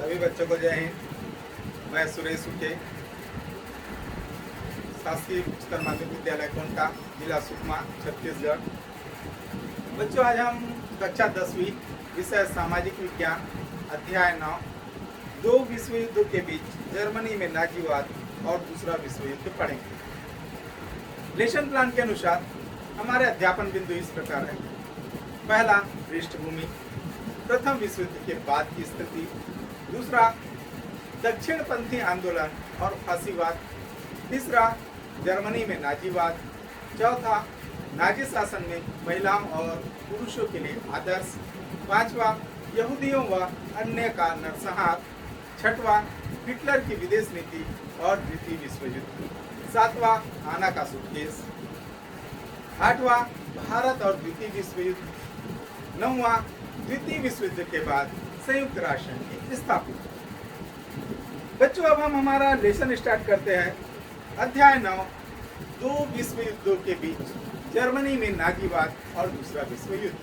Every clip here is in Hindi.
सभी बच्चों को जय हिंद। मैं सुरेश उके, शासकीय उच्चतर माध्यमिक विद्यालय कोंटा, जिला सुकमा, छत्तीसगढ़। बच्चों, आज हम कक्षा 10वीं विषय सामाजिक विज्ञान अध्याय 9 दो विश्व युद्धों के बीच जर्मनी में नाजीवाद और दूसरा विश्व युद्ध पढ़ेंगे। लेसन प्लान के अनुसार हमारे अध्यापन बिंदु इस प्रकार है। पहला, पृष्ठभूमि, प्रथम विश्व युद्ध के बाद की स्थिति। दूसरा, दक्षिणपंथी आंदोलन और फांसीवाद। तीसरा, जर्मनी में नाजीवाद। चौथा, नाजी शासन में महिलाओं और पुरुषों के लिए आदर्श। पांचवा, यहूदियों व अन्य का नरसंहार। छठवां, हिटलर की विदेश नीति और द्वितीय विश्व युद्ध। सातवां, आना का सूटकेस। आठवां, भारत और द्वितीय विश्व युद्ध। नौवां, द्वितीय विश्व युद्ध के बाद संयुक्त राष्ट्र की स्थापना। बच्चों, अब हम हमारा लेसन स्टार्ट करते हैं। अध्याय 9 दो विश्व युद्धों के बीच जर्मनी में नाजीवाद और दूसरा विश्व युद्ध।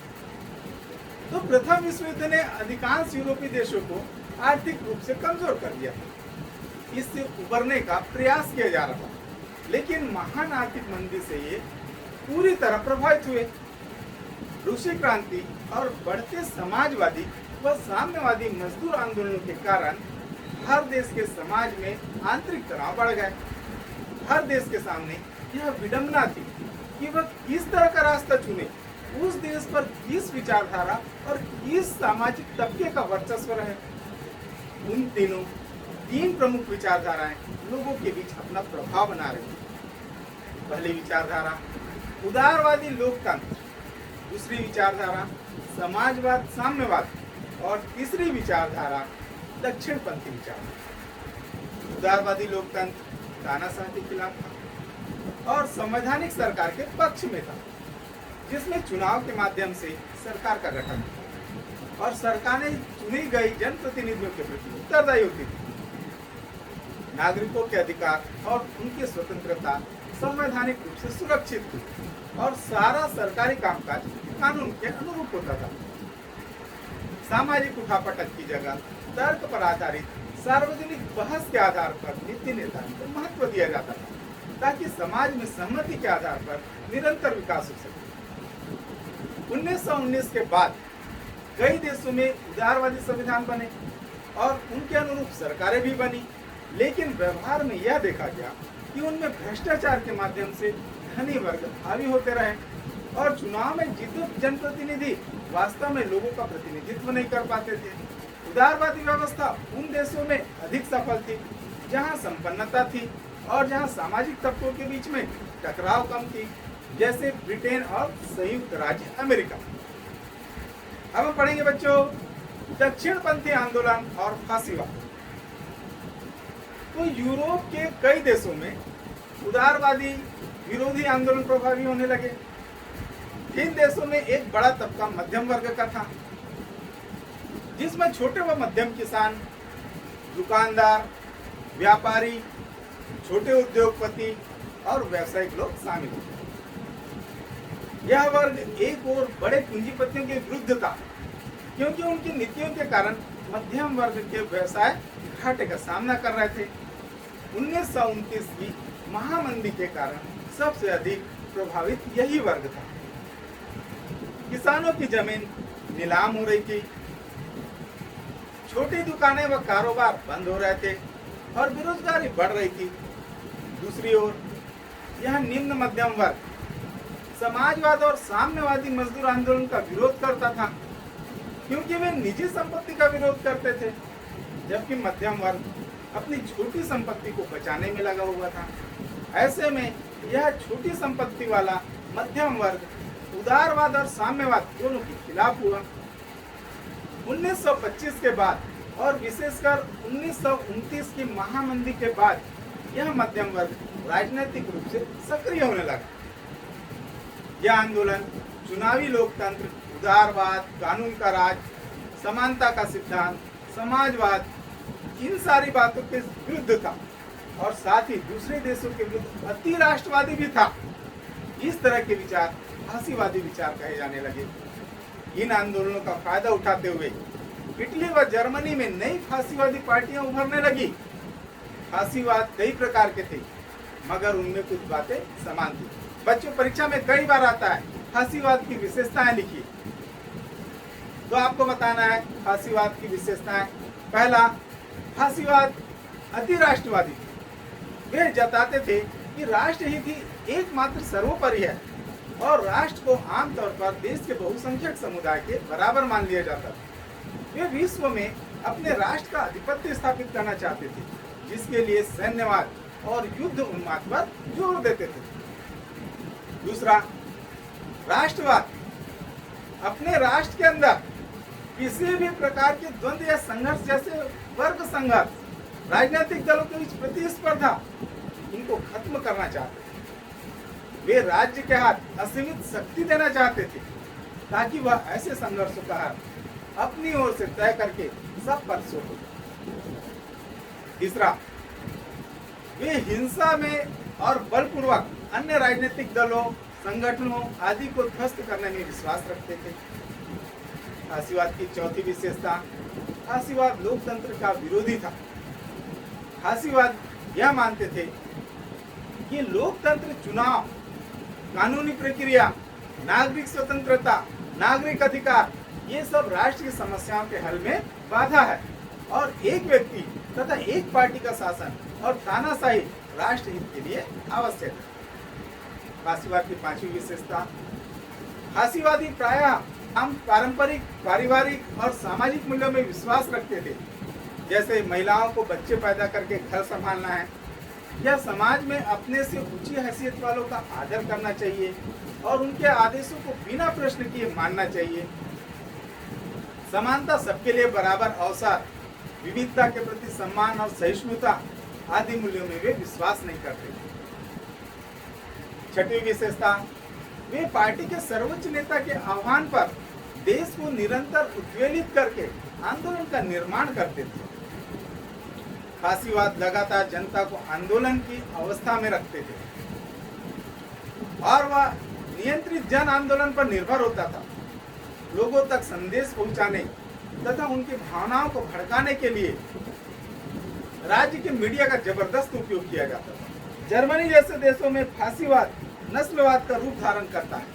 तो प्रथम विश्व युद्ध ने अधिकांश यूरोपीय देशों को आर्थिक रूप से कमजोर कर दिया। इससे उबरने का प्रयास किया जा रहा था, लेकिन महान आर्थिक मंदी से ये पूरी तरह प्रभावित हुए। रूसी क्रांति और बढ़ते समाजवादी व साम्यवादी मजदूर आंदोलनों के कारण हर देश के समाज में आंतरिक तनाव बढ़ गए। हर देश के सामने यह विडंबना थी कि वह किस तरह का रास्ता चुने, उस देश पर किस विचारधारा और किस सामाजिक तबके का वर्चस्व रहे। उन दिनों तीन प्रमुख विचारधाराएं लोगों के बीच अपना प्रभाव बना रही थी। पहली विचारधारा उदारवादी लोकतंत्र, दूसरी विचारधारा समाजवाद साम्यवाद और तीसरी विचारधारा दक्षिणपंथी विचारधारा। उदारवादी लोकतंत्र तानाशाह के खिलाफ था और संवैधानिक सरकार के पक्ष में था, जिसमें चुनाव के माध्यम से सरकार का गठन था और सरकारें चुनी गई जनप्रतिनिधियों के प्रति उत्तरदायी होती थी। नागरिकों के अधिकार और उनकी स्वतंत्रता संवैधानिक रूप से सुरक्षित थी और सारा सरकारी कामकाज कानून के अनुरूप होता था। सामाजिक उठापटक की जगह तर्क पर आधारित सार्वजनिक बहस के आधार पर नीति निर्धारण को महत्व दिया जाता था, ताकि समाज में सहमति के आधार पर निरंतर विकास हो सके। 1919 के बाद कई देशों में उदारवादी संविधान बने और उनके अनुरूप सरकारें भी बनी, लेकिन व्यवहार में यह देखा गया कि उनमें भ्रष्टाचार के माध्यम से धनी वर्ग हावी होते रहे और चुनाव में जीते जनप्रतिनिधि वास्तव में लोगों का प्रतिनिधित्व नहीं कर पाते थे। उदारवादी व्यवस्था उन देशों में अधिक सफल थी जहां संपन्नता थी और जहां सामाजिक तबकों के बीच में टकराव कम थी, जैसे ब्रिटेन और संयुक्त राज्य अमेरिका। अब हम पढ़ेंगे बच्चों दक्षिणपंथी आंदोलन और फांसीवाद। तो यूरोप के कई देशों में उदारवादी विरोधी आंदोलन प्रभावी होने लगे। इन देशों में एक बड़ा तबका मध्यम वर्ग का था, जिसमें छोटे व मध्यम किसान, दुकानदार, व्यापारी, छोटे उद्योगपति और व्यावसायिक लोग शामिल थे। यह वर्ग एक और बड़े पूंजीपतियों के विरुद्ध था, क्योंकि उनकी नीतियों के कारण मध्यम वर्ग के व्यवसाय घाटे का सामना कर रहे थे। 1929 की महामंदी के कारण सबसे अधिक प्रभावित यही वर्ग था। किसानों की जमीन नीलाम हो रही थी, छोटी दुकानें व कारोबार बंद हो रहे थे और बेरोजगारी बढ़ रही थी। दूसरी ओर यह निम्न मध्यम वर्ग समाजवाद और साम्यवादी मजदूर आंदोलन का विरोध करता था, क्योंकि वे निजी संपत्ति का विरोध करते थे, जबकि मध्यम वर्ग अपनी छोटी संपत्ति को बचाने में लगा हुआ था। ऐसे में यह छोटी संपत्ति वाला मध्यम वर्ग उदारवाद और साम्यवाद दोनों के खिलाफ हुआ। 1925 के बाद और विशेषकर 1929 की महामंदी के बाद यह मध्यम वर्ग राजनीतिक रूप से सक्रिय होने लगा। यह आंदोलन चुनावी लोकतंत्र, उदारवाद, कानून का राज, समानता का सिद्धांत, समाजवाद, इन सारी बातों के विरुद्ध था और साथ ही दूसरे देशों के विरुद्ध अति राष्ट्रवादी भी था। इस तरह के विचार फांसीवादी विचार कहे जाने लगे। इन आंदोलनों का फायदा उठाते हुए इटली व जर्मनी में नई फांसीवादी पार्टियां उभरने लगी। फांसीवाद कई प्रकार के थे, मगर उनमें कुछ बातें समान थी। बच्चों, परीक्षा में कई बार आता है फांसीवाद की विशेषताएं लिखिए, तो आपको बताना है फांसीवाद की विशेषताएं। पहला, फांसीवाद अति राष्ट्रवादी थे। वे जताते थे कि राष्ट्र ही थी एकमात्र सर्वोपरि है और राष्ट्र को आमतौर पर देश के बहुसंख्यक समुदाय के बराबर मान लिया जाता था। वे विश्व में अपने राष्ट्र का आधिपत्य स्थापित करना चाहते थे, जिसके लिए सैन्यवाद और युद्ध उन्माद पर जोर देते थे। दूसरा, राष्ट्रवाद। अपने राष्ट्र के अंदर किसी भी प्रकार के द्वंद्व या संघर्ष, जैसे वर्ग संघर्ष, राजनीतिक दलों के बीच प्रतिस्पर्धा, इनको खत्म करना चाहते थे। वे राज्य के हाथ असीमित शक्ति देना चाहते थे, ताकि वह ऐसे संघर्षों का हल अपनी ओर से तय करके सब पर सौंप दे। तीसरा, वे हिंसा में और बलपूर्वक अन्य राजनीतिक दलों, संगठनों आदि को ध्वस्त करने में विश्वास रखते थे। फांसीवाद की चौथी विशेषता, फांसीवाद लोकतंत्र का विरोधी था। फांसीवाद यह मानते थे कि लोकतंत्र, चुनाव, कानूनी प्रक्रिया, नागरिक स्वतंत्रता, नागरिक अधिकार, ये सब राष्ट्र की समस्याओं के हल में बाधा है और एक व्यक्ति तथा एक पार्टी का शासन और तानाशाही राष्ट्र हित के लिए आवश्यक है। फांसीवाद की पांचवी विशेषता, फांसीवादी प्रायः हम पारंपरिक, पारिवारिक और सामाजिक मूल्यों में विश्वास रखते थे, जैसे महिलाओं को बच्चे पैदा करके घर संभालना है, या समाज में अपने से ऊंची हैसियत वालों का आदर करना चाहिए और उनके आदेशों को बिना प्रश्न किए मानना चाहिए। समानता, सबके लिए बराबर अवसर, विविधता के प्रति सम्मान और सहिष्णुता आदि मूल्यों में वे विश्वास नहीं करते थे। छठी विशेषता, वे पार्टी के सर्वोच्च नेता के आह्वान पर देश को निरंतर उद्वेलित करके आंदोलन का निर्माण करते थे। फांसीवाद लगातार जनता को आंदोलन की अवस्था में रखते थे और वह नियंत्रित जन आंदोलन पर निर्भर होता था। लोगों तक संदेश पहुंचाने तथा उनकी भावनाओं को भड़काने के लिए राज्य के मीडिया का जबरदस्त उपयोग किया जाता था। जर्मनी जैसे देशों में फांसीवाद नस्लवाद का रूप धारण करता है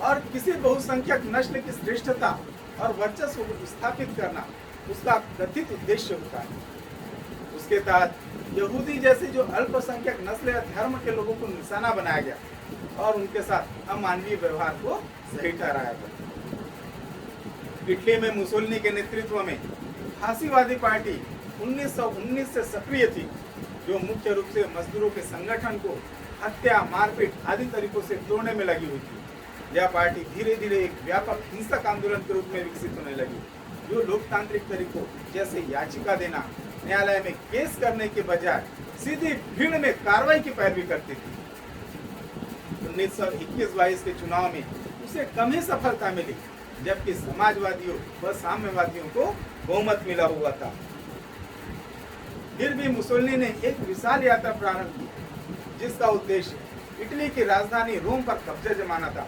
और किसी बहुसंख्यक नस्ल की श्रेष्ठता और वर्चस्व को स्थापित करना उसका कथित उद्देश्य होता है। उसके तहत यहूदी जैसे जो अल्पसंख्यक नस्ल या धर्म के लोगों को निशाना बनाया गया और उनके साथ अमानवीय व्यवहार को सही ठहराया गया। इटली में मुसोलिनी के नेतृत्व में फांसीवादी पार्टी 1919 से सक्रिय थी, जो मुख्य रूप से मजदूरों के संगठन को हत्या, मारपीट आदि तरीकों से तोड़ने में लगी हुई थी। यह पार्टी धीरे धीरे एक व्यापक हिंसक आंदोलन के रूप में विकसित होने लगी, जो लोकतांत्रिक तरीकों जैसे याचिका देना, न्यायालय में केस करने के बजाय सीधी भीड़ में कार्रवाई की पैरवी करती थी। 1921-22 के चुनाव में उसे कम ही सफलता मिली, जबकि समाजवादियों व साम्यवादियों को बहुमत मिला हुआ था। फिर भी मुसोलिनी ने एक विशाल यात्रा प्रारंभ की, जिसका उद्देश्य इटली की राजधानी रोम पर कब्जा जमाना था।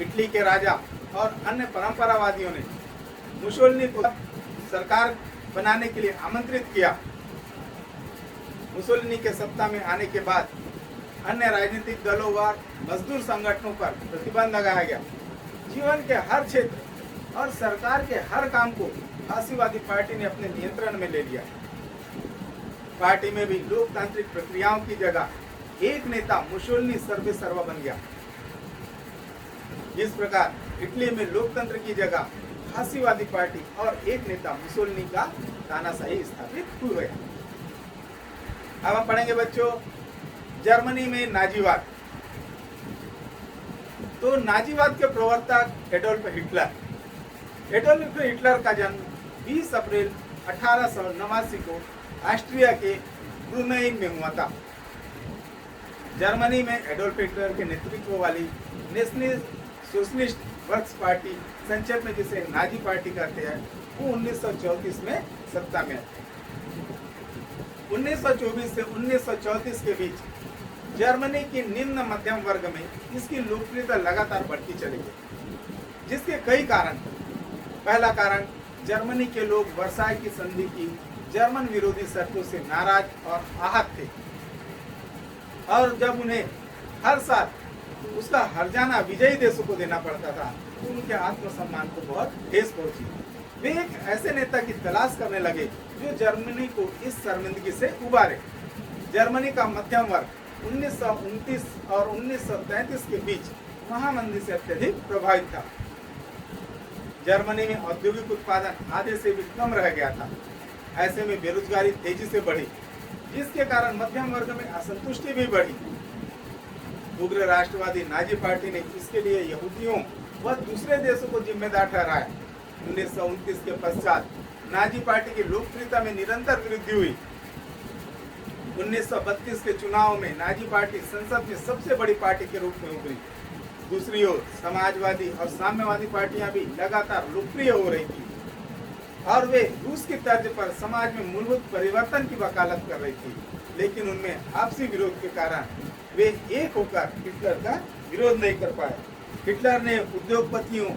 इटली के राजा और अन्य परंपरावादियों ने मुसोलिनी को सरकार बनाने के लिए आमंत्रित किया। मुसोलिनी के सत्ता में आने के बाद अन्य राजनीतिक दलों व मजदूर संगठनों पर प्रतिबंध लगाया गया। जीवन के हर क्षेत्र और सरकार के हर काम को फांसीवादी पार्टी ने अपने नियंत्रण में ले लिया। पार्टी में भी लोकतांत्रिक प्रक्रियाओं की जगह एक नेता मुसोलिनी सर्वे सर्वा बन गया। इस प्रकार इटली में लोकतंत्र की जगह फांसीवादी पार्टी और एक नेता मुसोलिनी का तानाशाही स्थापित हो गया। अब हम पढ़ेंगे बच्चों जर्मनी में नाजीवाद। तो नाजीवाद के प्रवर्तक एडोल्फ हिटलर। एडोल्फ हिटलर का जन्म 20 अप्रैल 1889 को ऑस्ट्रिया के ब्रुनेन में हुआ था। जर्मनी में एडोल्फ हिटलर के नेतृत्व वाली नेशनल सोशलिस्ट वर्क्स पार्टी, संक्षेप में जिसे नाजी पार्टी कहते हैं, वो 1934 में सत्ता में आई। 1924 से 1934 के बीच जर्मनी की निम्न मध्यम वर्ग में इसकी लोकप्रियता लगातार बढ़ती चली गई, जिसके कई कारण थे। पहला कारण, जर्मनी के लोग वर्साई की संधि की जर्मन विरोधी शर्तों से नाराज और आहत थे, और जब उन्हें हर साल उसका हर्जाना विजयी देशों को देना पड़ता था तो उनके आत्मसम्मान को बहुत ठेस पहुंची। वे एक ऐसे नेता की तलाश करने लगे जो जर्मनी को इस शर्मिंदगी से उबारे। जर्मनी का मध्यम वर्ग 1929 और 1933 के बीच महामंदी से अत्यधिक प्रभावित था। जर्मनी में औद्योगिक उत्पादन आधे से भी कम रह गया था। ऐसे में बेरोजगारी तेजी से बढ़ी, जिसके कारण मध्यम वर्ग में असंतुष्टि भी बढ़ी। उग्र राष्ट्रवादी नाजी पार्टी ने इसके लिए यहूदियों व दूसरे देशों को जिम्मेदार ठहराया। 1929 के पश्चात नाजी पार्टी की लोकप्रियता में निरंतर वृद्धि हुई। 1932 के चुनाव में नाजी पार्टी संसद में सबसे बड़ी पार्टी के रूप में उभरी। दूसरी ओर समाजवादी और साम्यवादी पार्टियां भी लगातार लोकप्रिय हो रही थी और वे रूस की तर्ज पर समाज में मूलभूत परिवर्तन की वकालत कर रही थी, लेकिन उनमें आपसी विरोध के कारण वे एक होकर हिटलर का विरोध नहीं कर पाए। हिटलर ने उद्योगपतियों,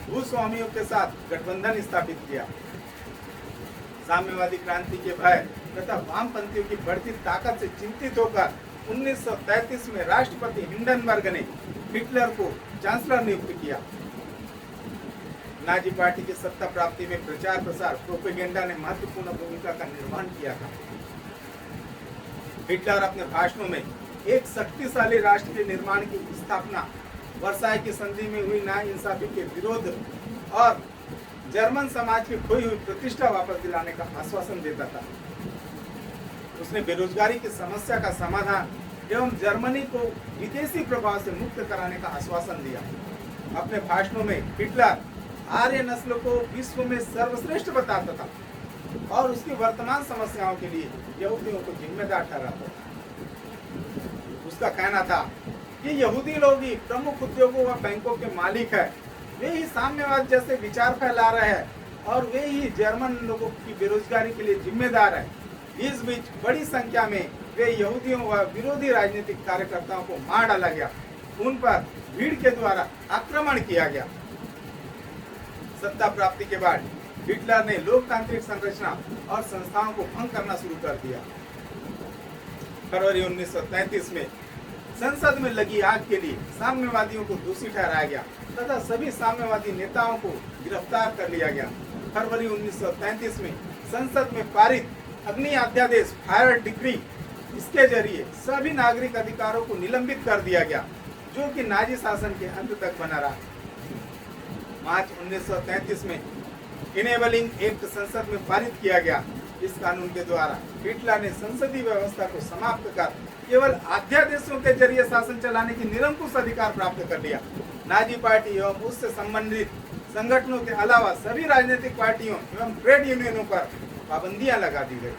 भूस्वामियों के साथ गठबंधन स्थापित किया। साम्यवादी क्रांति के भय तथा वामपंथियों की बढ़ती ताकत से चिंतित होकर 1933 में राष्ट्रपति हिंडनबर्ग ने हिटलर को चांसलर नियुक्त किया। नाजी पार्टी की सत्ता प्राप्ति में प्रचार प्रसार प्रोपेगेंडा ने महत्वपूर्ण भूमिका का निर्वहन किया था। हिटलर अपने भाषणों में एक शक्तिशाली राष्ट्र के निर्माण की स्थापना, वर्साई की संधि में हुई नाइंसाफी के विरोध और जर्मन समाज की खोई हुई प्रतिष्ठा वापस दिलाने का आश्वासन देता था। उसने बेरोजगारी की समस्या का समाधान एवं जर्मनी को विदेशी प्रभाव से मुक्त कराने का आश्वासन दिया। अपने भाषणों में हिटलर आर्य नस्ल को विश्व में सर्वश्रेष्ठ बताता था और उसकी वर्तमान समस्याओं के लिए यहूदियों को जिम्मेदार ठहराता था। उसका कहना था कि यहूदी लोग ही प्रमुख उद्योगों व बैंकों के मालिक है, वे ही साम्यवाद जैसे विचार फैला रहे हैं और वे ही जर्मन लोगों की बेरोजगारी के लिए जिम्मेदार है। इस बीच बड़ी संख्या में वे यहूदियों व विरोधी राजनीतिक कार्यकर्ताओं को मार डाला गया, उन पर भीड़ के द्वारा आक्रमण किया गया। सत्ता प्राप्ति के बाद हिटलर ने लोकतांत्रिक संरचना और संस्थाओं को भंग करना शुरू कर दिया। फरवरी 1933 में संसद में लगी आग के लिए साम्यवादियों को दोषी ठहराया गया तथा सभी साम्यवादी नेताओं को गिरफ्तार कर लिया गया। फरवरी 1933 में संसद में पारित अग्नि अध्यादेश फायर डिक्री, इसके जरिए सभी नागरिक अधिकारों को निलंबित कर दिया गया, जो कि नाजी शासन के अंत तक बना रहा। मार्च 1933 में इनेबलिंग एक्ट संसद में पारित किया गया। इस कानून के द्वारा हिटलर ने संसदीय व्यवस्था को समाप्त कर केवल अध्यादेशों के जरिए शासन चलाने की निरंकुश अधिकार प्राप्त कर लिया। नाजी पार्टी एवं उससे संबंधित संगठनों के अलावा सभी राजनीतिक पार्टियों एवं ट्रेड यूनियनों पर पाबंदियां लगा दी गई।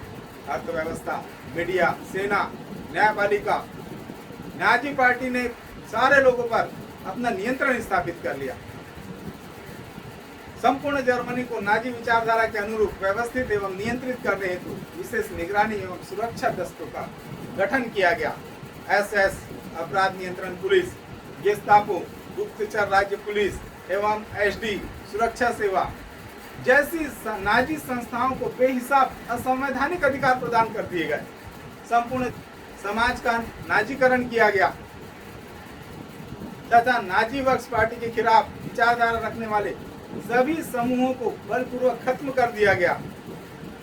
अर्थव्यवस्था, मीडिया, सेना, न्यायपालिका, नाजी पार्टी ने सारे लोगों पर अपना नियंत्रण स्थापित कर लिया। संपूर्ण जर्मनी को नाजी विचारधारा के अनुरूप व्यवस्थित एवं नियंत्रित करने हेतु विशेष निगरानी एवं सुरक्षा दस्तों का गठन किया गया। एसएस, अपराध नियंत्रण पुलिस, गेस्तापो, गुप्तचर राज्य पुलिस एवं एसडी, सुरक्षा सेवा जैसी नाजी संस्थाओं को बेहिसाब असंवैधानिक अधिकार प्रदान कर दिए गए। संपूर्ण समाज का नाजीकरण किया गया तथा नाजी वर्क्स पार्टी के खिलाफ विचारधारा रखने वाले सभी समूहों को बलपूर्वक खत्म कर दिया गया।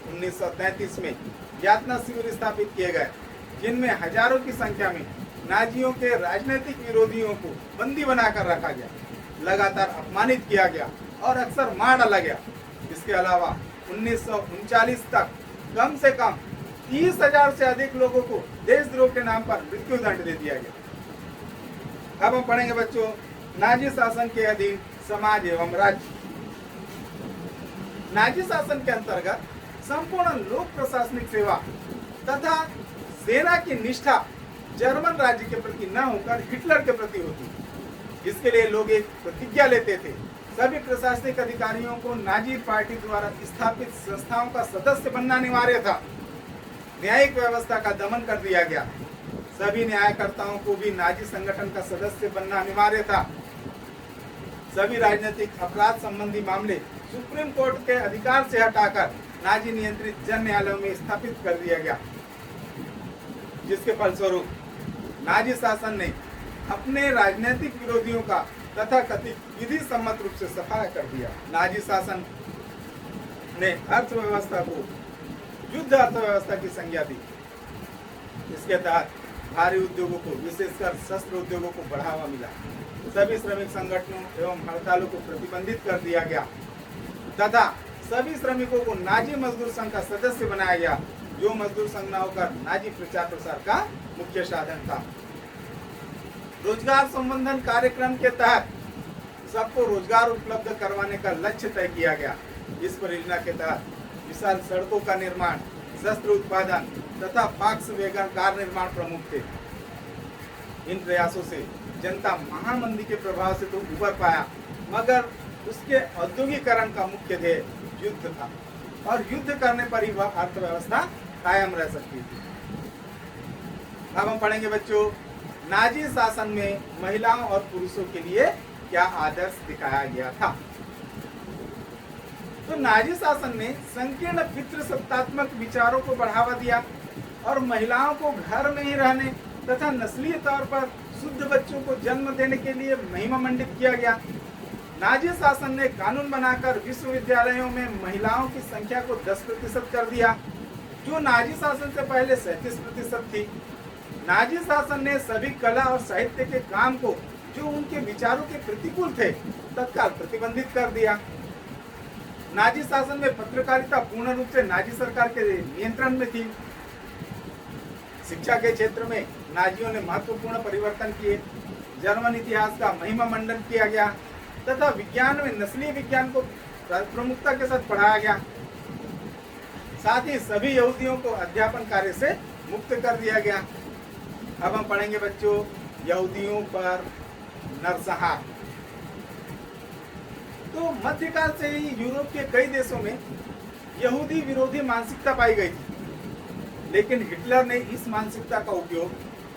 1933 में यातना शिविर स्थापित किए गए, जिनमें हजारों की संख्या में नाजियों के राजनीतिक विरोधियों को बंदी बनाकर रखा गया, लगातार अपमानित किया गया और अक्सर मार डाला गया। इसके अलावा 1939 तक कम से कम 30,000 से अधिक लोगों को देशद्रोह के नाम पर मृत्यु दंड दे दिया गया। अब हम पढ़ेंगे बच्चों, नाजी शासन के अधीन समाज एवं राज्य। नाजी शासन के अंतर्गत संपूर्ण लोक प्रशासनिक सेवा तथा सेना की निष्ठा जर्मन राज्य के प्रति न होकर हिटलर के प्रति होती। इसके लिए लोग एक प्रतिज्ञा लेते थे। सभी प्रशासनिक अधिकारियों को नाजी पार्टी द्वारा स्थापित संस्थाओं का सदस्य बनना अनिवार्य था। न्यायिक व्यवस्था का दमन कर दिया गया। सभी न्यायकर्ताओं को भी नाजी संगठन का सदस्य बनना अनिवार्य था। सभी राजनीतिक अपराध संबंधी मामले सुप्रीम कोर्ट के अधिकार से हटाकर नाजी नियंत्रित जन न्यायालयों में स्थापित कर दिया गया, जिसके फलस्वरूप नाजी शासन ने अपने राजनीतिक विरोधियों का तथा कथित विधि सम्मत रूप से सफाया कर दिया। नाजी शासन ने अर्थव्यवस्था को युद्ध अर्थव्यवस्था की संज्ञा दी। इसके तहत भारी उद्योगों को, विशेषकर शस्त्र उद्योगों को बढ़ावा मिला। सभी श्रमिक संगठनों एवं हड़तालों को प्रतिबंधित कर दिया गया तथा सभी श्रमिकों को नाजी मजदूर संघ का सदस्य बनाया गया, जो मजदूर संघ न होकर नाजी प्रचार प्रसार का मुख्य साधन था। रोजगार संवर्धन कार्यक्रम के तहत सबको रोजगार उपलब्ध करवाने का लक्ष्य तय किया गया। इस परियोजना के तहत विशाल सड़कों का निर्माण, शस्त्र उत्पादन तथा फाक्स वैगन कार निर्माण प्रमुख थे। इन प्रयासों से जनता महामंदी के प्रभाव से तो उबर पाया, मगर उसके औद्योगिकरण का मुख्य ध्येय युद्ध था और युद्ध करने पर ही वह अर्थव्यवस्था कायम रह सकती थी। अब हम पढ़ेंगे बच्चों, नाजी शासन में महिलाओं और पुरुषों के लिए क्या आदर्श दिखाया गया था। तो नाजी शासन ने संकीर्ण पितृसत्तात्मक विचारों को बढ़ावा दिया और महिलाओं को घर में ही रहने तथा नस्लीय तौर पर शुद्ध बच्चों को जन्म देने के लिए महिमा मंडित किया गया। नाजी शासन ने कानून बनाकर विश्वविद्यालयों में महिलाओं की संख्या को 10% कर दिया, जो नाजी शासन से पहले 37% थी। नाजी शासन ने सभी कला और साहित्य के काम को, जो उनके विचारों के प्रतिकूल थे, तत्काल प्रतिबंधित कर दिया। नाजी शासन में पत्रकारिता पूर्ण रूप से नाजी सरकार के नियंत्रण में थी। शिक्षा के क्षेत्र में नाजियों ने महत्वपूर्ण परिवर्तन किए। जर्मन इतिहास का महिमा मंडन किया गया तथा विज्ञान में नस्लीय विज्ञान को प्रमुखता के साथ पढ़ाया गया। साथ ही सभी यहूदियों को अध्यापन कार्य से मुक्त कर दिया गया। अब हम पढ़ेंगे बच्चों, यहूदियों पर नरसंहार। तो मध्यकाल से ही यूरोप के कई देशों में यहूदी विरोधी मानसिकता पाई गई थी, लेकिन हिटलर ने इस मानसिकता का उपयोग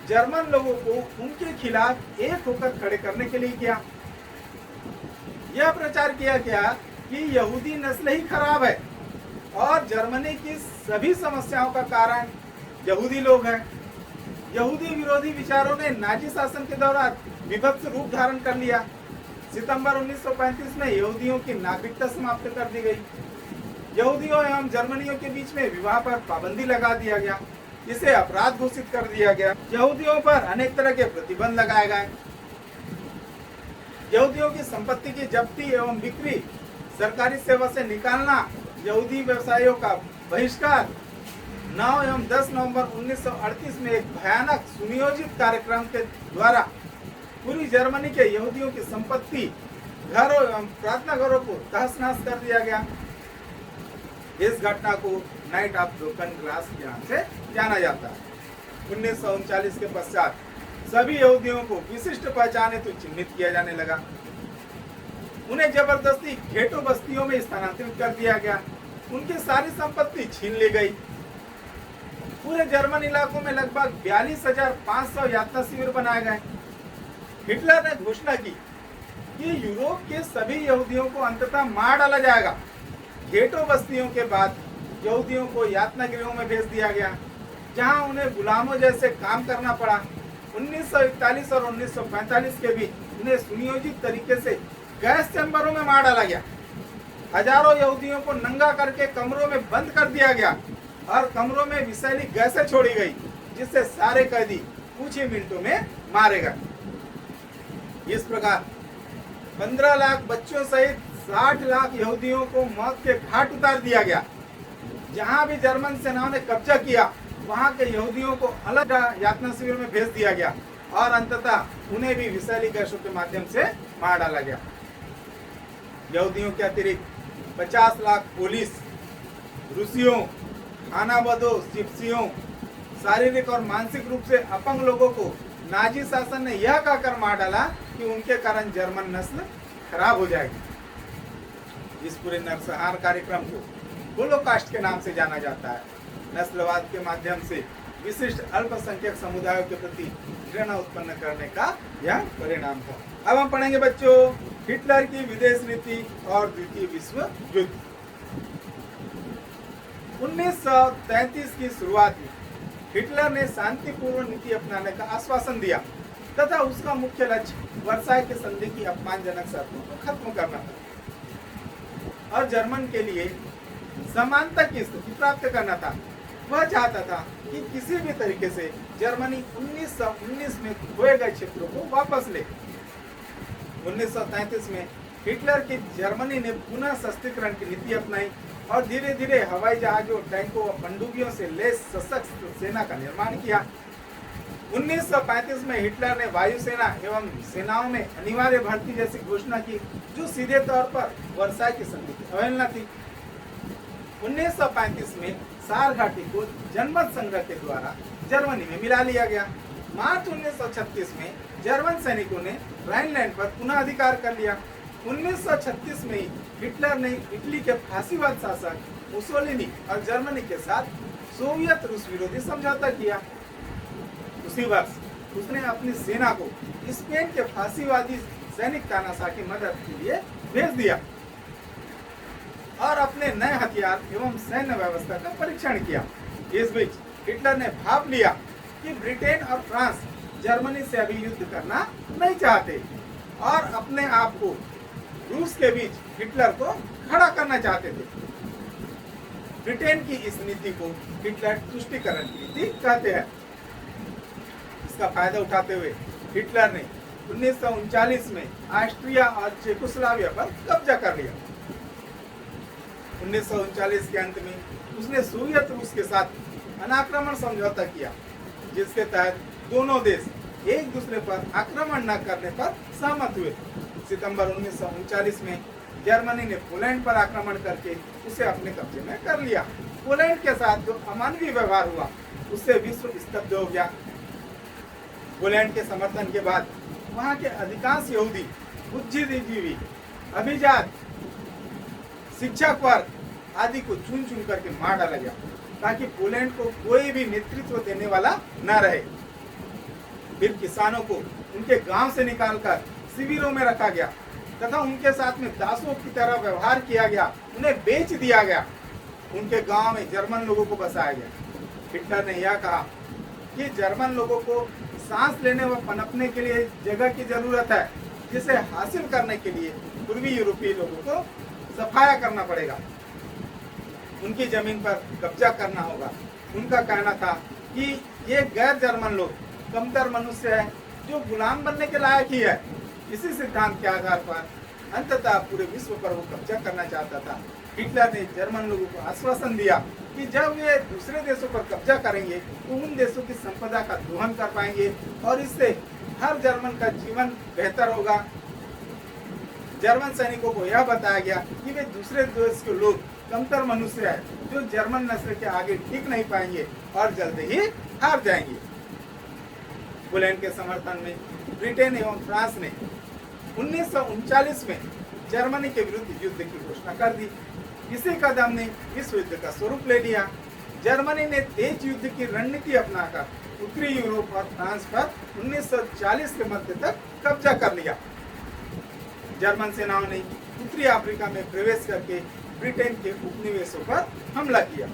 जर्मन लोगों को उनके खिलाफ एक होकर खड़े करने के लिए किया। यह प्रचार किया गया कि यहूदी नस्ल ही खराब है और जर्मनी की सभी समस्याओं का कारण यहूदी लोग हैं। यहूदी विरोधी विचारों ने नाजी शासन के दौरान विभत्स रूप धारण कर लिया। सितंबर 1935 में यहूदियों की नागरिकता समाप्त कर दी गई। यहूदियों एवं जर्मनियों के बीच में विवाह पर पाबंदी लगा दिया गया, इसे अपराध घोषित कर दिया गया। यहूदियों पर अनेक तरह के प्रतिबंध लगाए गए। यहूदियों की संपत्ति की जब्ती एवं बिक्री, सरकारी सेवा से निकालना, यहूदी व्यवसायियों का बहिष्कार। 9 एवं 10 नवंबर 1938 में एक भयानक सुनियोजित कार्यक्रम के द्वारा पूरी जर्मनी के यहूदियों की संपत्ति, घरों एवं प्रार्थना घरों को तहस-नहस कर दिया गया। इस घटना को नाइट ऑफ ब्रोकन ग्लास के नाम से जाना जाता है। 1939 के पश्चात सभी यहूदियों को विशिष्ट पहचान हेतु चिन्हित किया जाने लगा। उन्हें जबरदस्ती घेटो बस्तियों में स्थानांतरित कर दिया गया। उनकी सारी संपत्ति छीन ली गई। पूरे जर्मन इलाकों में लगभग 42,500 यातना शिविर बनाए गए। हिटलर ने घोषणा की कि यूरोप के सभी यहूदियों को अंततः मार डाला जाएगा। घेटो बस्तियों के बाद यहूदियों को यातना गृहों में भेज दिया गया, जहां उन्हें गुलामों जैसे काम करना पड़ा। 1941 और 1945 के बीच उन्हें सुनियोजित तरीके से गैस चैम्बरों में मार डाला गया। हजारों यहूदियों को नंगा करके कमरों में बंद कर दिया गया और कमरों में विषैली गैसें छोड़ी गई, जिससे सारे कैदी कुछ ही मिनटों में मारे गए। इस प्रकार 15 लाख बच्चों सहित 60 लाख यहूदियों को मौत के घाट उतार दिया गया। जहां भी जर्मन सेनाओं ने कब्जा किया, वहां के यहूदियों को अलग यातना शिविर में भेज दिया गया और अंततः उन्हें भी विषैली गैसों के माध्यम से मार डाला गया। यहूदियों के अतिरिक्त 50 लाख पुलिस, रूसियों, खानाबदों, जिप्सियों, शारीरिक और मानसिक रूप से अपंग लोगों को नाजी शासन ने यह कहकर मार डाला कि उनके कारण जर्मन नस्ल खराब हो जाएगी। इस पूरे नरसंहार कार्यक्रम को होलोकास्ट के नाम से जाना जाता है। नस्लवाद के माध्यम से विशिष्ट अल्पसंख्यक समुदायों के प्रति घृणा उत्पन्न करने का यह परिणाम था। अब हम पढ़ेंगे बच्चों, हिटलर की विदेश नीति और द्वितीय विश्व युद्ध। 1933 की शुरुआत में हिटलर ने शांतिपूर्ण नीति अपनाने का आश्वासन दिया तथा उसका मुख्य लक्ष्य वर्साई के संधि की अपमानजनक शर्तों को खत्म करना था और जर्मन के लिए समानता की स्थिति प्राप्त करना था। वह चाहता था कि किसी भी तरीके से जर्मनी 1919 में खोए गए क्षेत्रों को वापस ले। 1933 में हिटलर की जर्मनी ने पुनः सशस्त्रीकरण की नीति अपनाई और धीरे धीरे हवाई जहाजों, टैंकों और पनडुब्बियों से लैस सशक्त सेना का निर्माण किया। 1935 में हिटलर ने वायुसेना एवं सेनाओं में अनिवार्य भर्ती जैसी घोषणा की, जो सीधे तौर पर वर्साई की संधि की अवहेलना थी। 1935 में सार घाटी को जनमत संग्रह के द्वारा जर्मनी में मिला लिया गया। मार्च 1936 में जर्मन सैनिकों ने राइनलैंड पर पुनः अधिकार कर लिया। 1936 में हिटलर ने इटली के फांसीवाद शासक मुसोलिनी और जर्मनी के साथ सोवियत रूस विरोधी समझौता किया। उसी वर्ष उसने अपनी सेना को स्पेन के फांसीवादी सैनिक तानाशाह की मदद के लिए भेज दिया और अपने नए हथियार एवं सैन्य व्यवस्था का परीक्षण किया। इस बीच हिटलर ने भाप लिया कि ब्रिटेन और फ्रांस जर्मनी से अभी युद्ध करना नहीं चाहते और अपने आप को रूस के बीच हिटलर को खड़ा करना चाहते थे। ब्रिटेन की इस नीति को हिटलर तुष्टीकरण की नीति कहते हैं। इसका फायदा उठाते हुए हिटलर ने 1939 में ऑस्ट्रिया और चेकोस्लोवाकिया पर कब्जा कर लिया। 1939 के अंत में उसने सोवियत रूस के साथ अनाक्रमण समझौता किया, जिसके तहत दोनों देश एक दूसरे पर आक्रमण न करने पर सहमत हुए। सितंबर 1939 में जर्मनी ने पोलैंड पर आक्रमण करके उसे अपने कब्जे में कर लिया। पोलैंड के साथ जो अमानवीय व्यवहार हुआ उससे विश्व स्तब्ध हो गया। पोलैंड के समर्थन के बाद वहां के अधिकांश यहूदी, बुद्धिजीवी, अभिजात, शिक्षक वर्ग आदि को चुन चुन करके मार डाला गया ताकि पोलैंड को कोई भी नेतृत्व देने वाला न रहे। फिर किसानों को उनके गांव से निकालकर शिविरों में रखा गया तथा उनके साथ में दासों की तरह व्यवहार किया गया, उन्हें बेच दिया गया। उनके गांव में जर्मन लोगों को बसाया गया। हिटलर ने यह कहा कि जर्मन लोगों को सांस लेने व पनपने के लिए जगह की जरूरत है, जिसे हासिल करने के लिए पूर्वी यूरोपीय लोगों को सफाया करना पड़ेगा, उनकी जमीन पर कब्जा करना होगा। उनका कहना था कि ये गैर जर्मन लोग कमतर मनुष्य है जो गुलाम बनने के लायक ही है। इसी सिद्धांत के आधार पर अंततः पूरे विश्व पर वो कब्जा करना चाहता था। हिटलर ने जर्मन लोगों को आश्वासन दिया कि जब वे दूसरे देशों पर कब्जा करेंगे तो उन देशों की संपदा का दोहन कर पाएंगे और इससे हर जर्मन का जीवन बेहतर होगा। जर्मन सैनिकों को यह बताया गया कि वे दूसरे देश के लोग कमतर मनुष्य है जो जर्मन नस्ल के आगे टिक नहीं पाएंगे और जल्द ही हार जाएंगे। पोलैंड के समर्थन में ब्रिटेन एवं फ्रांस ने 1939 में जर्मनी के विरुद्ध युद्ध की घोषणा कर दी। इसी कदम ने विश्व युद्ध का स्वरूप ले लिया। जर्मनी ने तेज युद्ध की रणनीति अपनाकर उत्तरी यूरोप और फ्रांस पर 1940 के मध्य तक कब्जा कर लिया। जर्मन सेनाओं ने उत्तरी अफ्रीका में प्रवेश करके ब्रिटेन के उपनिवेशों पर हमला किया।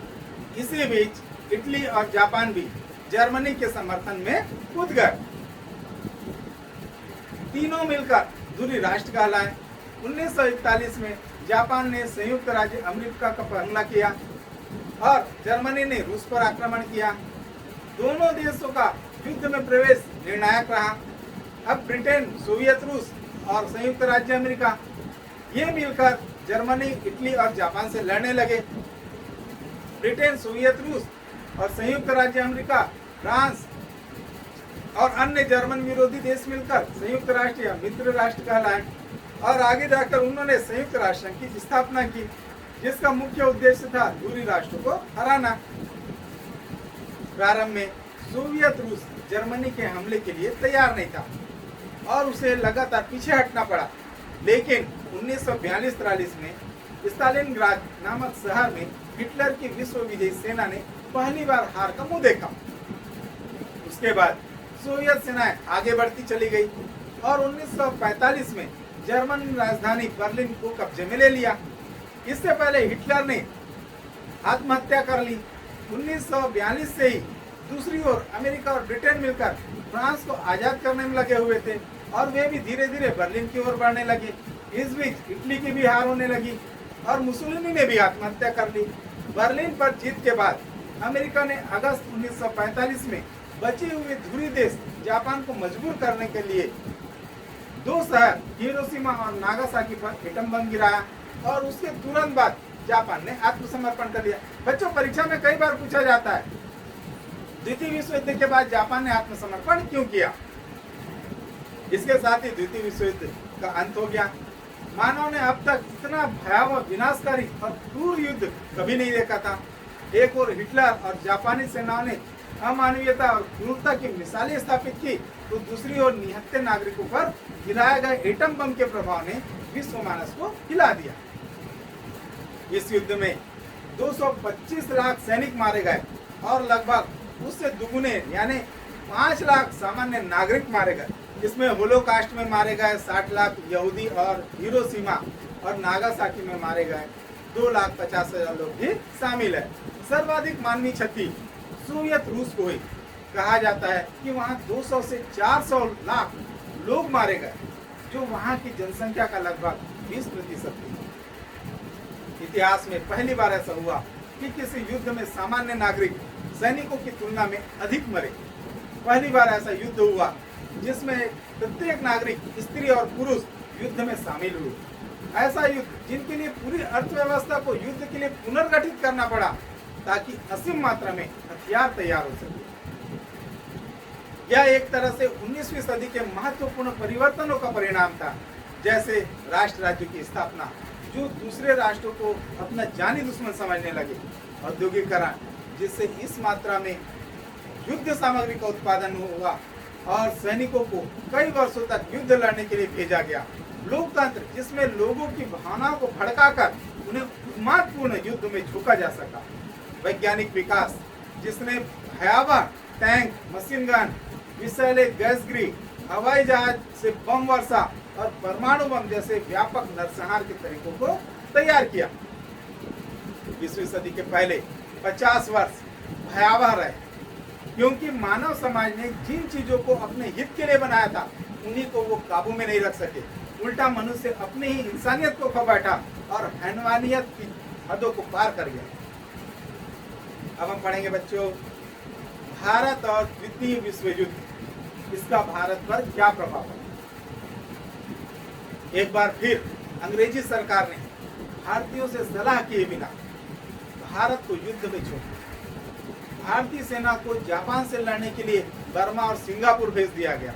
इसी बीच इटली और जापान भी जर्मनी के समर्थन में कूद गए। तीनों मिलकर दूरी राष्ट्र कहलाए। 1941 में जापान ने संयुक्त राज्य अमेरिका पर हमला किया और जर्मनी ने रूस पर आक्रमण किया। दोनों देशों का युद्ध में प्रवेश निर्णायक रहा। अब ब्रिटेन, सोवियत रूस और संयुक्त राज्य अमेरिका ये मिलकर जर्मनी, इटली और जापान से लड़ने लगे। ब्रिटेन, सोवियत रूस और संयुक्त राज्य अमेरिका, फ्रांस और अन्य जर्मन विरोधी देश मिलकर संयुक्त राष्ट्र या मित्र राष्ट्र कहलाए और आगे जाकर उन्होंने संयुक्त राष्ट्र संघ की स्थापना की, जिसका मुख्य उद्देश्य था दूरी राष्ट्रों को हराना। प्रारंभ में सोवियत रूस जर्मनी के हमले के लिए तैयार नहीं था और उसे लगातार पीछे हटना पड़ा, लेकिन 1942-43 में स्टालिनग्राद नामक शहर में हिटलर की विश्व विजयी सेना ने पहली बार हार का मुंह देखा। उसके बाद सोवियत सेनाएं आगे बढ़ती चली गई और 1945 में जर्मन राजधानी बर्लिन को कब्जे में ले लिया। इससे पहले हिटलर ने आत्महत्या कर ली। 1942 से ही दूसरी ओर अमेरिका और ब्रिटेन मिलकर फ्रांस को आजाद करने में लगे हुए थे और वे भी धीरे धीरे बर्लिन की ओर बढ़ने लगे। इस बीच इटली की भी हार होने लगी और मुसोलिनी ने भी आत्महत्या कर ली। बर्लिन पर जीत के बाद अमेरिका ने अगस्त 1945 में बचे हुए धुरी देश जापान को मजबूर करने के लिए 2 शहर हिरोशिमा और नागासाकी पर एटम बम गिराया और उसके तुरंत बाद जापान ने आत्मसमर्पण कर दिया। बच्चों, परीक्षा में कई बार पूछा जाता है द्वितीय विश्व युद्ध के बाद जापान ने आत्मसमर्पण क्यों किया। इसके साथ ही द्वितीय विश्व युद्ध का अंत हो गया। मानव ने अब तक इतना भयावह, विनाशकारी और क्रूर युद्ध कभी नहीं देखा था। एक और हिटलर और जापानी सेनाओं ने अमानवीयता और क्रूरता की मिसालें स्थापित की, तो दूसरी ओर निहत्थे नागरिकों पर गिराए गए एटम बम के प्रभाव ने विश्व मानस को हिला दिया। इस युद्ध में 225 लाख सैनिक मारे गए और लगभग उससे दुगुने यानी 5 लाख सामान्य नागरिक मारे गए। इसमें होलोकास्ट में मारे गए 60 लाख यहूदी और हिरोशिमा और नागासाकी में मारे गए 2,50,000 लोग भी शामिल है। सर्वाधिक मानवीय क्षति सोवियत रूस को हुई। कहा जाता है कि वहां 200 से 400 लाख लोग मारे गए, जो वहां की जनसंख्या का लगभग 20% थी। इतिहास में पहली बार ऐसा हुआ कि किसी युद्ध में सामान्य नागरिक सैनिकों की तुलना में अधिक मरे। पहली बार ऐसा युद्ध हुआ जिसमें प्रत्येक नागरिक, स्त्री और पुरुष युद्ध में शामिल हुए। ऐसा युद्ध जिनके लिए पूरी अर्थव्यवस्था को युद्ध के लिए पुनर्गठित करना पड़ा ताकि असीम मात्रा में हथियार तैयार हो सके। यह एक तरह से 19वीं सदी के महत्वपूर्ण परिवर्तनों का परिणाम था, जैसे राष्ट्र राज्य की स्थापना, जो दूसरे राष्ट्रों को अपना जानी दुश्मन समझने लगे, औद्योगिकरण, जिससे इस मात्रा में युद्ध सामग्री का उत्पादन हुआ और सैनिकों को कई वर्षों तक युद्ध लड़ने के लिए भेजा गया। लोकतंत्र, जिसमें लोगों की भावनाओं को भड़काकर उन्हें उन्मादपूर्ण युद्ध में झोंका जा सका। वैज्ञानिक विकास, जिसने भयावह टैंक, मशीन गन, विषैले गैस ग्रिड, हवाई जहाज से बम वर्षा और परमाणु बम जैसे व्यापक नरसंहार के तरीकों को तैयार किया। 20वीं सदी के पहले 50 वर्ष भयावह रहे, क्योंकि मानव समाज ने जिन चीजों को अपने हित के लिए बनाया था उन्हीं को वो काबू में नहीं रख सके। उल्टा मनुष्य अपनी ही इंसानियत को खो बैठा और हैवानियत की हदों को पार कर गया। अब हम पढ़ेंगे बच्चों, भारत और द्वितीय विश्व युद्ध, इसका भारत पर क्या प्रभाव है। एक बार फिर अंग्रेजी सरकार ने भारतीयों से सलाह किए बिना भारत को युद्ध में छोड़ा। भारतीय सेना को जापान से लड़ने के लिए बर्मा और सिंगापुर भेज दिया गया।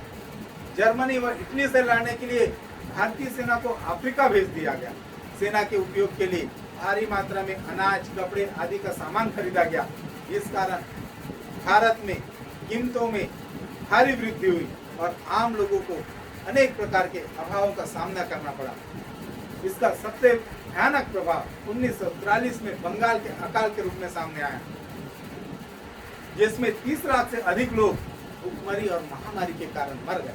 जर्मनी व इटली से लड़ने के लिए भारतीय सेना को अफ्रीका भेज दिया गया। सेना के उपयोग के लिए भारी मात्रा में अनाज, कपड़े आदि का सामान खरीदा गया। इस कारण भारत में कीमतों में भारी वृद्धि हुई और आम लोगों को अनेक प्रकार के अभावों का सामना करना पड़ा। इसका सबसे भयानक प्रभाव 1943 में बंगाल के अकाल के रूप में सामने आया, जिसमें 30 लाख से अधिक लोग भूखमरी और महामारी के कारण मर गए।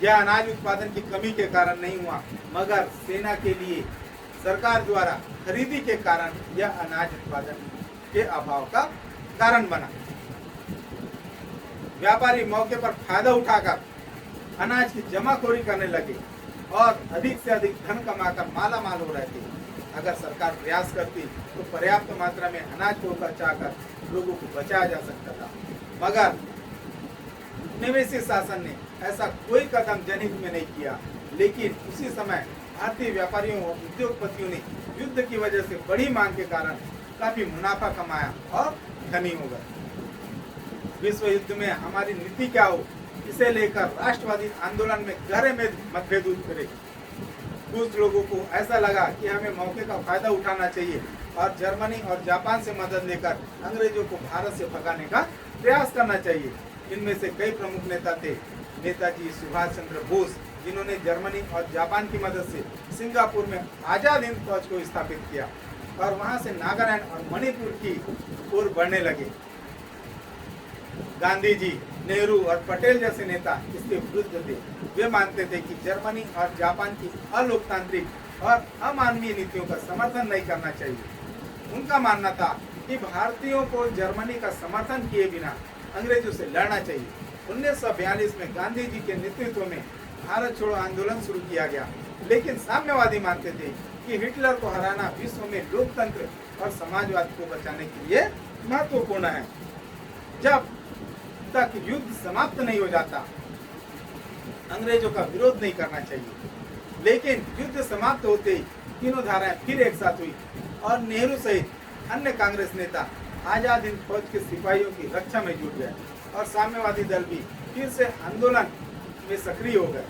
यह अनाज उत्पादन की कमी के कारण नहीं हुआ, मगर सेना के लिए सरकार द्वारा खरीदी के कारण यह अनाज उत्पादन के अभाव का कारण बना। व्यापारी मौके पर फायदा उठाकर अनाज की जमाखोरी करने लगे और अधिक से अधिक धन कमाकर माला माल हो रहे थे। अगर सरकार प्रयास करती तो पर्याप्त मात्रा में अनाज को बचाकर लोगों को बचाया जा सकता था, मगर उपनिवेशी शासन ने ऐसा कोई कदम जनहित में नहीं किया। लेकिन उसी समय भारतीय व्यापारियों और उद्योगपतियों ने युद्ध की वजह से बड़ी मांग के कारण काफी मुनाफा कमाया और धनी हो गए। विश्व युद्ध में हमारी नीति क्या हो, इसे लेकर राष्ट्रवादी आंदोलन में गहरे में मतभेद उतरे। कुछ लोगों को ऐसा लगा कि हमें मौके का फायदा उठाना चाहिए और जर्मनी और जापान से मदद लेकर अंग्रेजों को भारत से भगाने का प्रयास करना चाहिए। इनमें से कई प्रमुख नेता थे। नेताजी सुभाष चंद्र बोस, जिन्होंने जर्मनी और जापान की मदद से सिंगापुर में आजाद हिंद फौज को स्थापित किया और वहां से नागालैंड और मणिपुर की ओर बढ़ने लगे। गांधी जी, नेहरू और पटेल जैसे नेता इसके विरुद्ध थे। वे मानते थे कि जर्मनी और जापान की अलोकतांत्रिक और अमानवीय नीतियों का समर्थन नहीं करना चाहिए। उनका मानना था कि भारतीयों को जर्मनी का समर्थन किए बिना अंग्रेजों से लड़ना चाहिए। 1942 में गांधी जी के नेतृत्व में भारत छोड़ो आंदोलन शुरू किया गया, लेकिन साम्यवादी मानते थे कि हिटलर को हराना विश्व में लोकतंत्र और समाजवाद को बचाने के लिए महत्वपूर्ण है। जब तक युद्ध समाप्त नहीं हो जाता, अंग्रेजों का विरोध नहीं करना चाहिए। लेकिन युद्ध समाप्त होते ही तीनों धाराएं फिर एक साथ हुई और नेहरू सहित अन्य कांग्रेस नेता आजाद हिंद फौज के सिपाहियों की रक्षा में जुट गए और साम्यवादी दल भी फिर से आंदोलन में सक्रिय हो गए।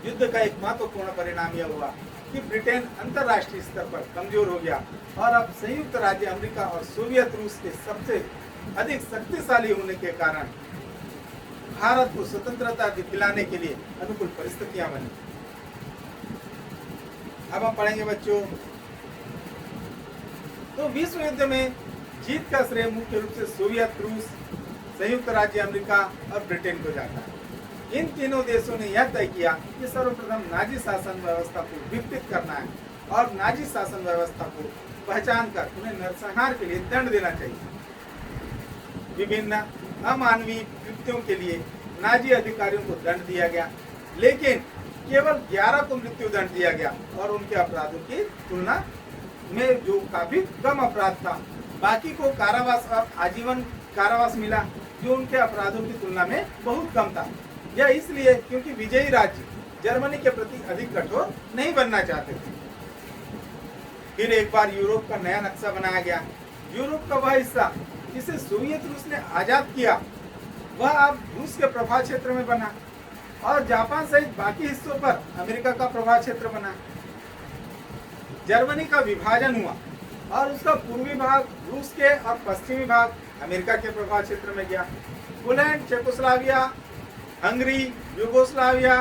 युद्ध का एक महत्वपूर्ण परिणाम यह हुआ कि ब्रिटेन अंतर्राष्ट्रीय स्तर पर कमजोर हो गया और अब संयुक्त राज्य अमेरिका और सोवियत रूस के सबसे अधिक शक्तिशाली होने के कारण भारत को स्वतंत्रता दिलाने के लिए अनुकूल परिस्थितियां बनी। अब हम पढ़ेंगे बच्चों, तो विश्व युद्ध में जीत का श्रेय मुख्य रूप से सोवियत रूस, संयुक्त राज्य अमेरिका और ब्रिटेन को जाता है। इन तीनों देशों ने यह तय किया कि सर्वप्रथम नाजी शासन व्यवस्था को विकसित करना है और नाजी शासन व्यवस्था को पहचान कर उन्हें नरसंहार के लिए दंड देना चाहिए। विभिन्न अमानवीय कृत्यों के लिए नाजी अधिकारियों को दंड दिया गया, लेकिन केवल 11 को मृत्यु दंड दिया गया और उनके अपराधों की तुलना में जो काफी कम अपराध था, बाकी को कारावास और आजीवन कारावास मिला, जो उनके अपराधों की तुलना में बहुत कम था। यह इसलिए क्योंकि विजयी राज्य जर्मनी के प्रति अधिक कठोर नहीं बनना चाहते थे। फिर एक बार यूरोप का नया नक्शा बनाया गया। यूरोप का वह हिस्सा जिसे सोवियत रूस ने आजाद किया, वह अब रूस के प्रभाव क्षेत्र में बना और जापान सहित बाकी हिस्सों पर अमेरिका का प्रभाव क्षेत्र बना। जर्मनी का विभाजन हुआ और उसका पूर्वी भाग रूस के और पश्चिमी भाग अमेरिका के प्रभाव क्षेत्र में गया। पोलैंड, चेकोस्लोवाकिया, हंगरी, यूगोस्लाविया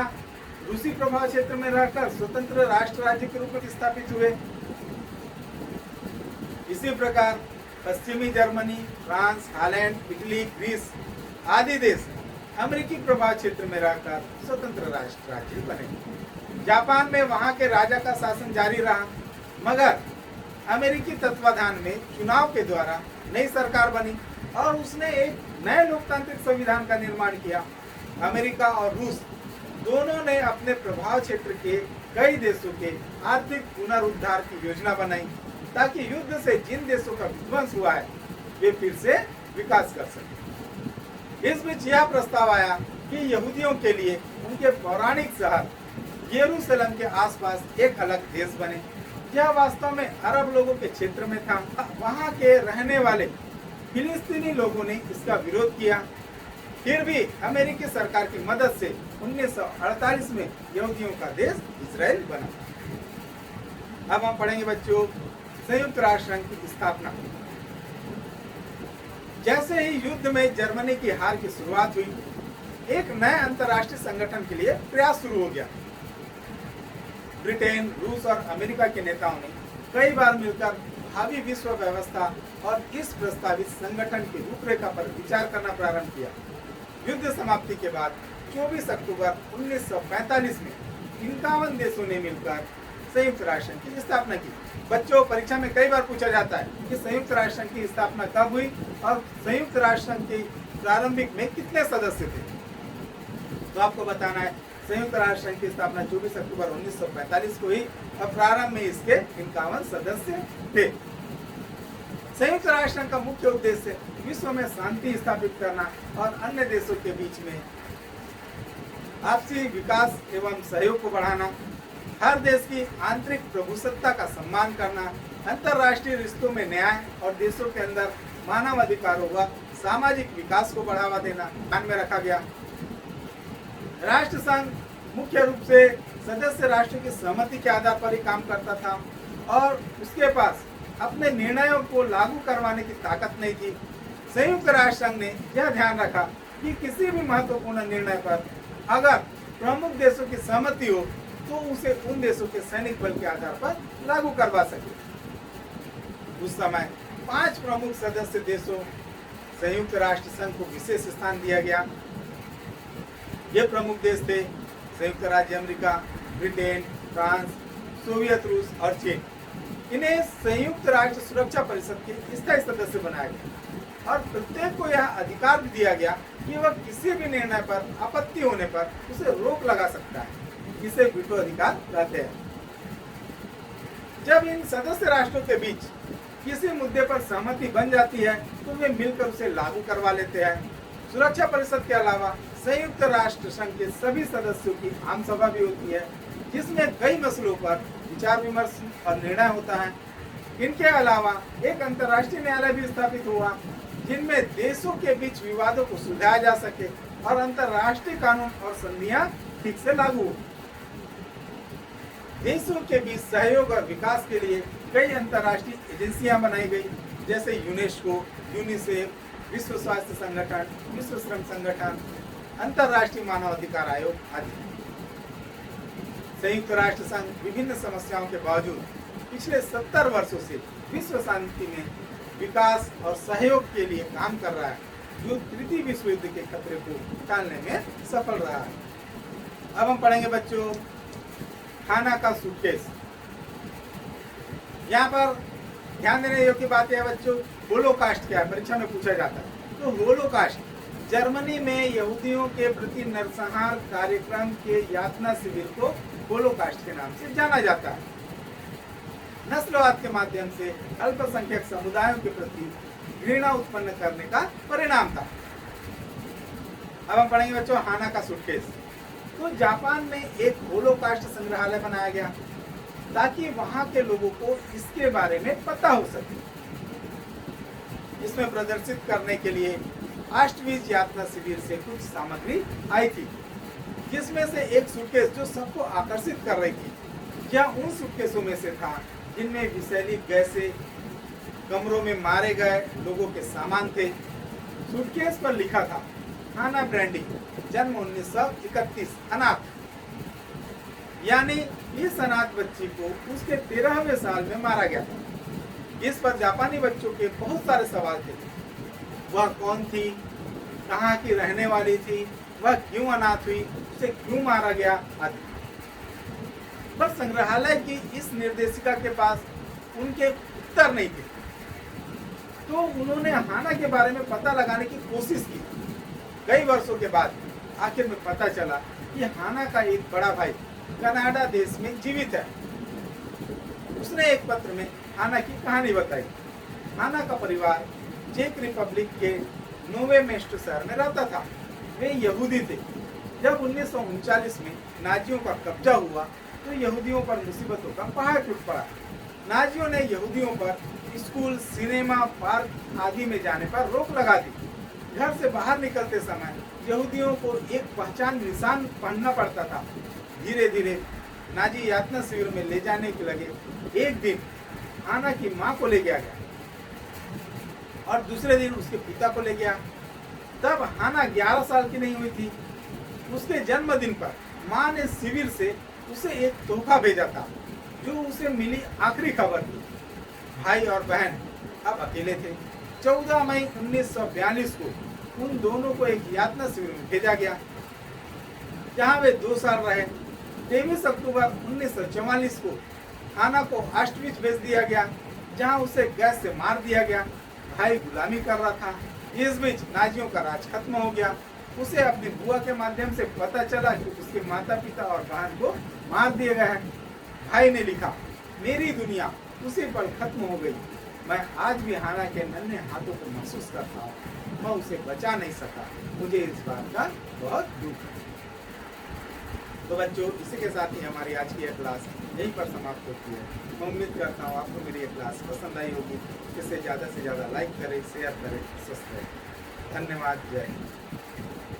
रूसी प्रभाव क्षेत्र में रहकर स्वतंत्र राष्ट्र राज्य के रूप में स्थापित हुए। इसी प्रकार पश्चिमी Germany, France, Holland, Italy, Greece आदि देश अमेरिकी प्रभाव क्षेत्र में रहकर स्वतंत्र राष्ट्र राज्य बने। जापान में वहां के राजा का शासन जारी रहा, मगर अमेरिकी तत्वाधान में चुनाव के द्वारा नई सरकार बनी और उसने एक नए लोकतांत्रिक संविधान का निर्माण किया। अमेरिका और रूस दोनों ने अपने प्रभाव क्षेत्र के कई देशों के आर्थिक पुनरुद्धार की योजना बनाई ताकि युद्ध से जिन देशों का विध्वंस हुआ है वे फिर से विकास कर सके। इस बीच यह प्रस्ताव आया कि यहूदियों के लिए उनके पौराणिक शहर यरूशलेम के आसपास एक अलग देश बने। यह वास्तव में अरब लोगों के क्षेत्र में था। वहां के रहने वाले फिलिस्तीनी लोगों ने इसका विरोध किया। फिर भी अमेरिकी सरकार की मदद से 1948 में यहूदियों का देश इजराइल बना। अब हम पढ़ेंगे बच्चों संयुक्त राष्ट्र संघ की स्थापना। जैसे ही युद्ध में जर्मनी की हार की शुरुआत हुई, एक नए अंतर्राष्ट्रीय संगठन के लिए प्रयास शुरू हो गया। ब्रिटेन, रूस और अमेरिका के नेताओं ने कई बार मिलकर भावी विश्व व्यवस्था और इस प्रस्तावित संगठन की रूपरेखा पर विचार करना प्रारंभ किया। युद्ध समाप्ति के बाद 24 अक्टूबर 1945 में 51 देशों ने मिलकर संयुक्त राष्ट्र संघ की स्थापना की। बच्चों, परीक्षा में कई बार पूछा जाता है कि संयुक्त राष्ट्र संघ की स्थापना कब हुई और संयुक्त राष्ट्र संघ के प्रारंभिक में कितने सदस्य थे। तो आपको बताना है संयुक्त राष्ट्र संघ की स्थापना 24 अक्टूबर 1945 को हुई और प्रारंभ में इसके 51 सदस्य थे। संयुक्त राष्ट्र संघ का मुख्य उद्देश्य विश्व में शांति स्थापित करना और अन्य देशों के बीच में आपसी विकास एवं सहयोग को बढ़ाना, हर देश की आंतरिक प्रभुसत्ता का सम्मान करना, अंतर्राष्ट्रीय रिश्तों में न्याय और देशों के अंदर मानव अधिकारों व सामाजिक विकास को बढ़ावा देना ध्यान में रखा गया। राष्ट्र संघ मुख्य रूप से सदस्य राष्ट्रों की सहमति के आधार पर ही काम करता था और उसके पास अपने निर्णयों को लागू करवाने की ताकत नहीं थी। संयुक्त राष्ट्र संघ ने यह ध्यान रखा कि किसी भी महत्वपूर्ण निर्णय पर अगर प्रमुख देशों की सहमति हो तो उसे उन देशों के सैनिक बल के आधार पर लागू करवा सके। उस समय 5 प्रमुख सदस्य देशों संयुक्त राष्ट्र संघ को विशेष स्थान दिया गया। ये प्रमुख देश थे संयुक्त राज्य अमेरिका, ब्रिटेन, फ्रांस, सोवियत रूस और चीन। इन्हें संयुक्त राष्ट्र सुरक्षा परिषद के स्थायी सदस्य बनाया गया और प्रत्येक को यह अधिकार भी दिया गया कि वह किसी भी निर्णय पर आपत्ति होने पर उसे रोक लगा सकता है, जिसे वीटो अधिकार कहते हैं। जब इन सदस्य राष्ट्रों के बीच किसी मुद्दे पर सहमति बन जाती है तो वे मिलकर उसे लागू करवा लेते हैं। सुरक्षा परिषद के अलावा संयुक्त राष्ट्र संघ के सभी सदस्यों की आम सभा भी होती है, जिसमें कई मसलों पर विचार विमर्श और निर्णय होता है। इनके अलावा एक अंतर्राष्ट्रीय न्यायालय भी स्थापित हुआ, जिनमें देशों के बीच विवादों को सुलझाया जा सके और अंतर्राष्ट्रीय कानून और संधियां ठीक से लागू हो। देशों के बीच सहयोग और विकास के लिए कई अंतर्राष्ट्रीय एजेंसियां बनाई गई, जैसे यूनेस्को, यूनिसेफ, विश्व स्वास्थ्य संगठन, विश्व श्रम संगठन, अंतर्राष्ट्रीय मानवाधिकार आयोग आदि। संयुक्त राष्ट्र संघ विभिन्न समस्याओं के बावजूद पिछले 70 वर्षों से विश्व शांति में विकास और सहयोग के लिए काम कर रहा है, जो तृतीय विश्व युद्ध के खतरे को टालने में सफल रहा है। अब हम पढ़ेंगे बच्चों हाना का सूटकेस। यहाँ पर ध्यान देने योग्य बात है बच्चों, होलोकास्ट क्या है, परीक्षा में पूछा जाता है। तो होलोकास्ट जर्मनी में यहूदियों के प्रति नरसंहार कार्यक्रम के यातना शिविर को होलोकास्ट के नाम से जाना जाता है। नस्लवाद के माध्यम से अल्पसंख्यक समुदायों के प्रति घृणा उत्पन्न करने का परिणाम था। अब हम पढ़ेंगे बच्चों हाना का सूटकेस। तो जापान में एक होलोकास्ट संग्रहालय बनाया गया ताकि वहां के लोगों को इसके बारे में पता हो सके। इसमें प्रदर्शित करने के लिए ऑस्टविट्ज यातना शिविर से कुछ सामग्री आई थी, जिसमें से एक सूटकेस जो सबको आकर्षित कर रही थी, यह उन सूटकेसों में से था जिनमें विषैली गैसें, कमरों में मारे गए लोगों के सामान थे। सूटकेस पर लिखा था हाना ब्रैंडी, जन्म 1931, अनाथ। यानी इस अनाथ बच्ची को उसके 13वें साल में मारा गया था। इस पर जापानी बच्चों के बहुत सारे सवाल थे। वह कौन थी, कहाँ की रहने वाली थी, वह क्यों अनाथ हुई, उसे क्यों मारा गया आदि। पर संग्रहालय की इस निर्देशिका के पास उनके उत्तर नहीं थे, तो उन्होंने हाना के बारे में पता लगाने की कोशिश की। कई वर्षों के बाद आखिर में पता चला कि हाना का एक बड़ा भाई कनाडा देश में जीवित है। उसने एक पत्र में हाना की कहानी बताई। हाना का परिवार चेक रिपब्लिक के नोवे मेस्टो शहर में रहता था। वे यहूदी थे। जब 1939 में नाजियों का कब्जा हुआ तो यहूदियों पर मुसीबतों का पहाड़ टूट पड़ा। नाजियों ने यहूदियों पर स्कूल, सिनेमा, पार्क आदि में जाने पर रोक लगा दी। घर से बाहर निकलते समय यहूदियों को एक पहचान निशान पहनना पड़ता था। धीरे धीरे नाजी यातना शिविर में ले जाने के लगे। एक दिन हाना की माँ को ले गया और दूसरे दिन उसके पिता को ले गया। तब हाना 11 साल की नहीं हुई थी। उसके जन्मदिन पर माँ ने शिविर से उसे एक तोहफा भेजा था, जो उसे मिली आखिरी खबर थी। भाई और बहन अब अकेले थे। 14 मई 1942 को उन दोनों को एक यातना शिविर में भेजा गया, जहां वे 2 साल रहे। 23 अक्टूबर 1944 को हाना को ऑस्टविट्ज भेज दिया गया, जहां उसे गैस से मार दिया गया। भाई गुलामी कर रहा था। इस बीच नाजियों का राज खत्म हो गया। उसे अपनी बुआ के माध्यम से पता चला कि उसके माता पिता और बहन को मार दिए गए हैं। भाई ने लिखा, मेरी दुनिया उसी पल खत्म हो गई। मैं आज भी हाना के नन्हे हाथों को महसूस करता हूँ। मैं उसे बचा नहीं सका। मुझे इस बात का बहुत दुख है। तो बच्चों, इसी के साथ ही हमारी आज की यह क्लास यहीं पर समाप्त होती है। मैं उम्मीद करता हूँ आपको मेरी ये क्लास पसंद आई होगी। इसे ज़्यादा से ज़्यादा लाइक करें, शेयर करें, स्वस्थ रहें। धन्यवाद। जय हिंद।